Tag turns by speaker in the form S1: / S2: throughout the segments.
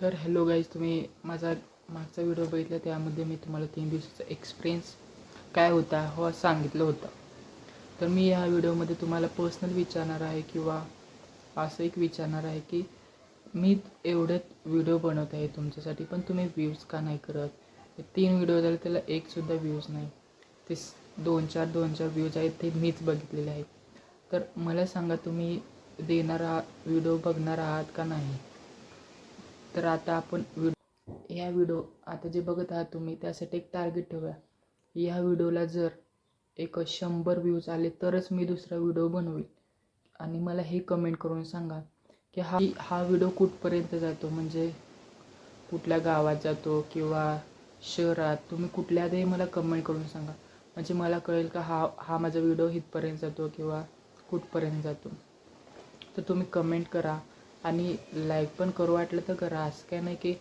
S1: तर hello guys, तुम्ही माझा मागचा व्हिडिओ बघितला. त्यामध्ये मी तुम्हाला 3 दिवसाचा एक्सपिरियन्स काय होता हो सांगितलं होतं. तर मी या व्हिडिओमध्ये तुम्हाला पर्सनल विचारणार आहे किंवा असं एक विचारणार आहे की मी एवढे व्हिडिओ बनवत आहे तुमच्यासाठी, पण तुम्ही व्ह्यूज का नाही करत. 3 व्हिडिओ झाले, त्याला एकसुद्धा व्ह्यूज नाही. ते 2-4 व्ह्यूज आहेत, ते मीच बघितलेले आहेत. तर मला सांगा, तुम्ही देणारा व्हिडिओ बघणार आहात का नाही. तर आता आपण ह्या व्हिडिओ आता जे बघत आहात तुम्ही, त्यासाठी एक टार्गेट ठेवा. ह्या व्हिडिओला जर एक 100 व्ह्यूज आले तरच मी दुसरा व्हिडिओ बनवेल. आणि मला हे कमेंट करून सांगा की हा व्हिडिओ कुठपर्यंत जातो, म्हणजे कुठल्या गावात जातो किंवा शहरात. तुम्ही कुठल्या ते मला कमेंट करून सांगा, म्हणजे मला कळेल का हा माझा व्हिडिओ इथपर्यंत जातो किंवा कुठपर्यंत जातो. तर तुम्ही कमेंट करा आणि लाईक पण करू वाटलं तर करा, असं काय नाही की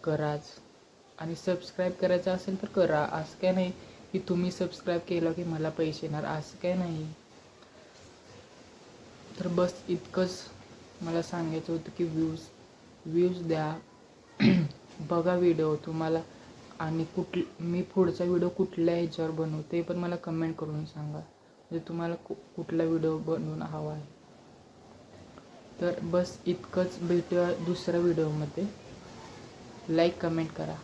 S1: कराच. आणि सबस्क्राईब करायचं असेल तर करा, असं काय नाही की तुम्ही सबस्क्राईब केलं की मला पैसे येणार, असं काय नाही. तर बस इतकंच मला सांगायचं होतं की व्ह्यूज द्या. बघा व्हिडिओ तुम्हाला, आणि मी पुढचा व्हिडिओ कुठल्या ह्याच्यावर बनवू ते पण मला कमेंट करून सांगा, म्हणजे तुम्हाला कुठला व्हिडिओ बनवून हवा आहे. तर बस इतकंच, भेटूया दुसऱ्या व्हिडिओमध्ये. लाईक कमेंट करा.